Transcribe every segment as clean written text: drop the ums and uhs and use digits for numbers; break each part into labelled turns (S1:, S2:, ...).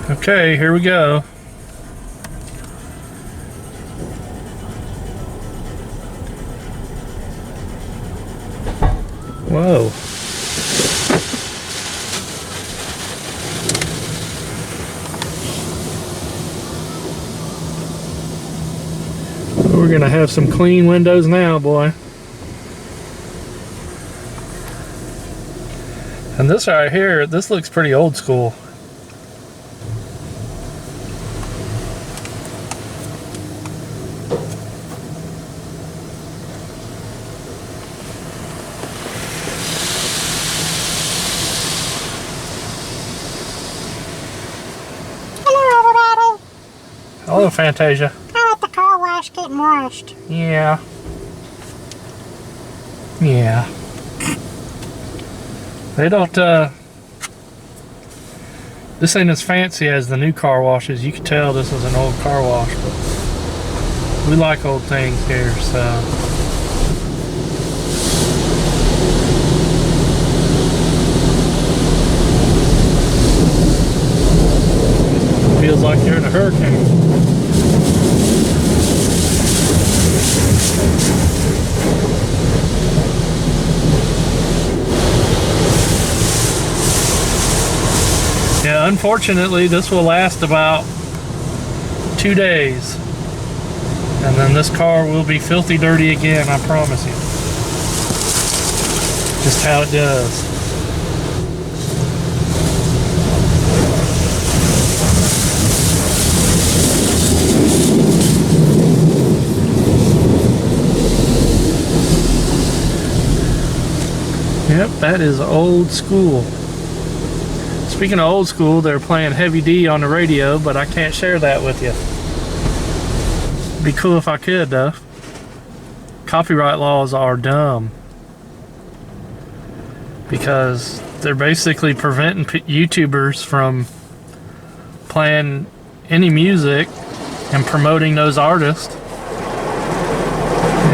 S1: Okay, here we go. Whoa. We're gonna have some clean windows now, boy. And this right here, this looks pretty old school.
S2: Hello, everybody.
S1: Hello, Fantasia.
S2: I let the car wash getting washed.
S1: Yeah. Yeah. They don't, this ain't as fancy as the new car washes. You can tell this is an old car wash, but we like old things here, so. Feels like you're in a hurricane. Yeah, unfortunately, this will last about 2 days. And then this car will be filthy dirty again, I promise you. Just how it does. Yep, that is old school. Speaking of old school, they're playing Heavy D on the radio, but I can't share that with you. It'd be cool if I could, though. Copyright laws are dumb. Because they're basically preventing YouTubers from playing any music and promoting those artists.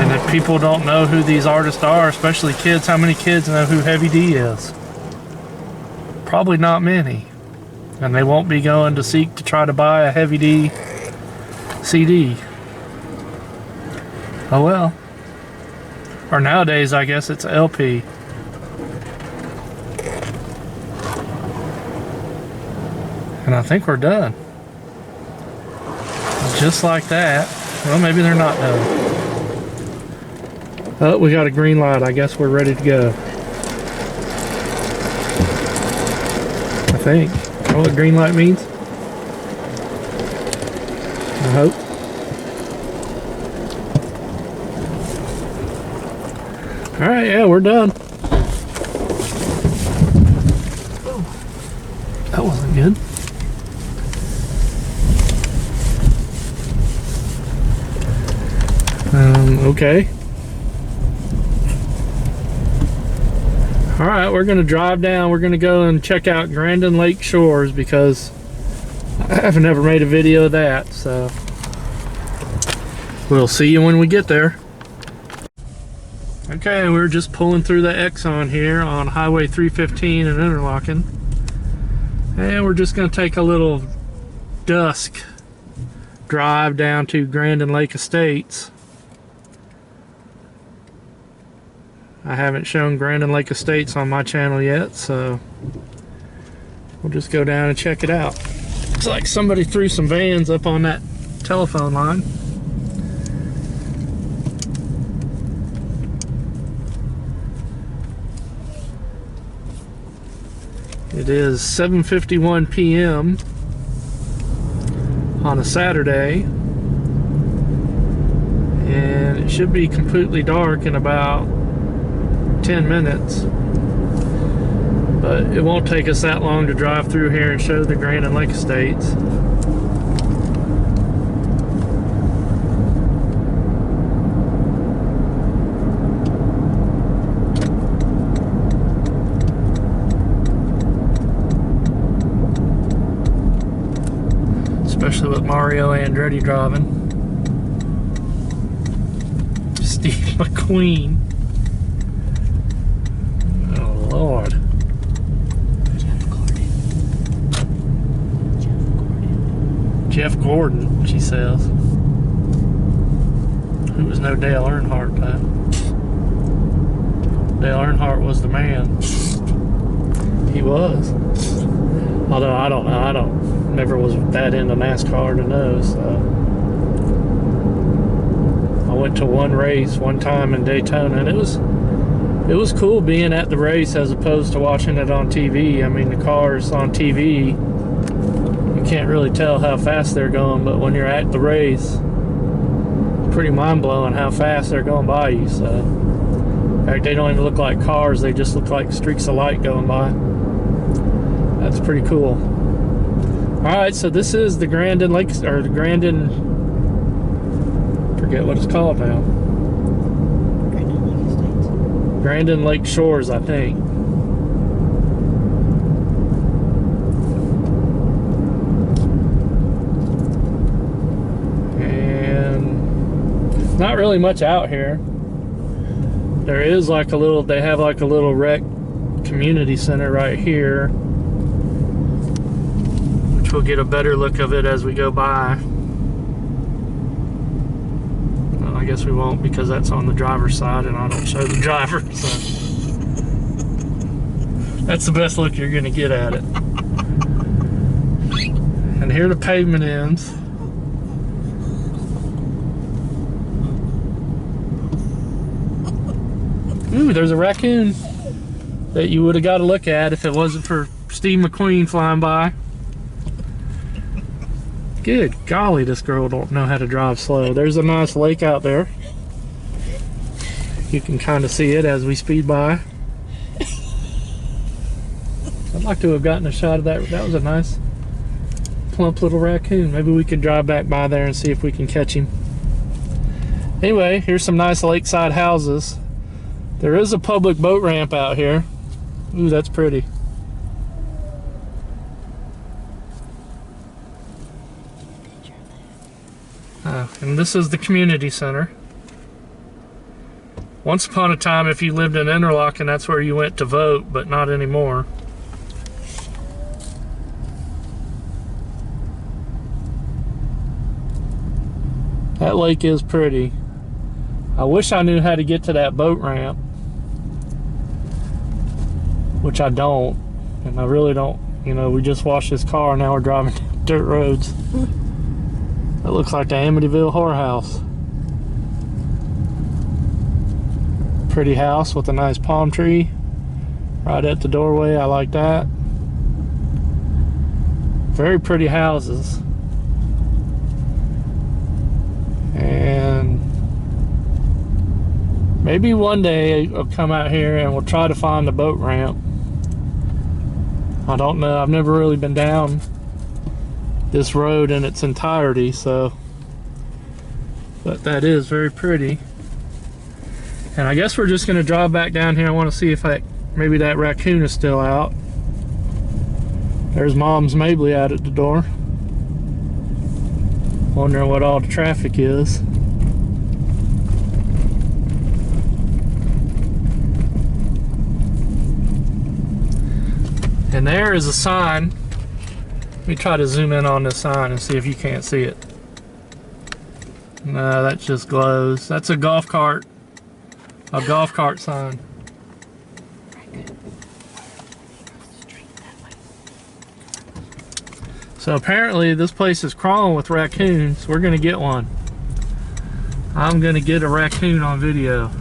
S1: And if people don't know who these artists are, especially kids, how many kids know who Heavy D is? Probably not many. And they won't be going to seek to try to buy a Heavy D CD. Oh well. Or nowadays, I guess it's LP. And I think we're done. Just like that. Well, maybe they're not done. Oh, we got a green light. I guess we're ready to go. I think. You know what green light means? I hope. Alright, yeah, we're done. Oh, that wasn't good. Okay. Alright, we're going to drive down. We're going to go and check out Grandon Lake Shores because I've never made a video of that, so we'll see you when we get there. Okay, we're just pulling through the Exxon here on Highway 315 in Interlachen. And we're just going to take a little dusk drive down to Grandon Lake Estates. I haven't shown Grandon Lake Estates on my channel yet, so we'll just go down and check it out. Looks like somebody threw some vans up on that telephone line. It is 7:51 p.m. on a Saturday, and it should be completely dark in about 10 minutes, but it won't take us that long to drive through here and show the Grandon Lake Estates. Especially with Mario Andretti driving. Steve McQueen. Oh Lord. Jeff Gordon, she says. Who was no Dale Earnhardt, though. Dale Earnhardt was the man. He was. Although I never was that into NASCAR to know, so. I went to one race one time in Daytona, and it was cool being at the race as opposed to watching it on TV. I mean, the cars on TV, you can't really tell how fast they're going, but when you're at the race, it's pretty mind-blowing how fast they're going by you. So, in fact, they don't even look like cars, they just look like streaks of light going by. That's pretty cool. Alright, so this is the Grandon Lake, or the Grandon, forget what it's called now. Grandon Lake Shores, I think. And not really much out here. There is like a little, they have like a little rec community center right here, which we'll get a better look of it as we go by. I guess we won't because that's on the driver's side and I don't show the driver, so that's the best look you're gonna get at it. And here the pavement ends. Ooh, there's a raccoon that you would have got a look at if it wasn't for Steve McQueen flying by. Good golly, this girl don't know how to drive slow. There's a nice lake out there. You can kind of see it as we speed by. I'd like to have gotten a shot of that. That was a nice, plump little raccoon. Maybe we could drive back by there and see if we can catch him. Anyway, here's some nice lakeside houses. There is a public boat ramp out here. Ooh, that's pretty. And this is the community center. Once upon a time, if you lived in Interlachen, that's where you went to vote, but not anymore. That lake is pretty. I wish I knew how to get to that boat ramp, which I don't, and I really don't. You know, we just washed this car, now we're driving dirt roads. That looks like the Amityville whorehouse. Pretty house with a nice palm tree right at the doorway. I like that. Very pretty houses. And maybe one day I'll come out here and we'll try to find the boat ramp. I don't know. I've never really been down this road in its entirety, so, but that is very pretty. And I guess we're just going to drive back down here. I want to see if maybe that raccoon is still out. There's Mom's Mabley out at the door. Wondering what all the traffic is. And there is a sign. Let me try to zoom in on this sign and see if you can't see it. No, that just glows. That's a golf cart. A golf cart sign. So apparently this place is crawling with raccoons. We're gonna get one. I'm gonna get a raccoon on video.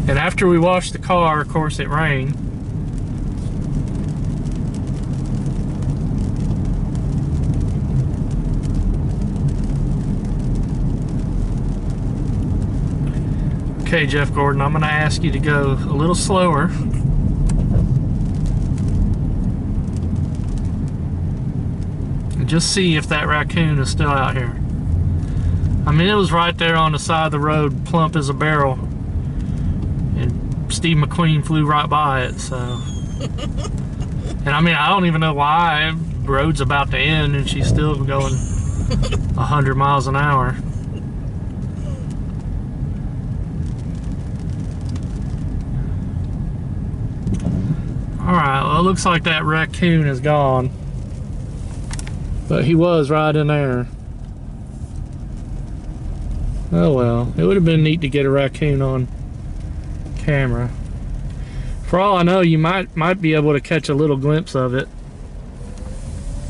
S1: And after we washed the car, of course it rained. Okay, Jeff Gordon, I'm gonna ask you to go a little slower. And just see if that raccoon is still out here. I mean, it was right there on the side of the road, plump as a barrel. And Steve McQueen flew right by it, so. And I mean, I don't even know why. The road's about to end and she's still going 100 miles an hour. Alright, well, it looks like that raccoon is gone. But he was right in there. Oh well, it would have been neat to get a raccoon on camera. For all I know, you might be able to catch a little glimpse of it.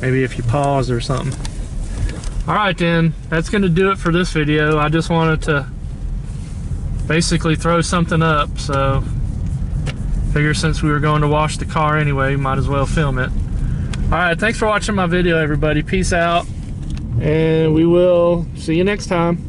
S1: Maybe if you pause or something. Alright then, that's going to do it for this video. I just wanted to basically throw something up, so figure since we were going to wash the car anyway, might as well film it. Alright, thanks for watching my video, everybody. Peace out, and we will see you next time.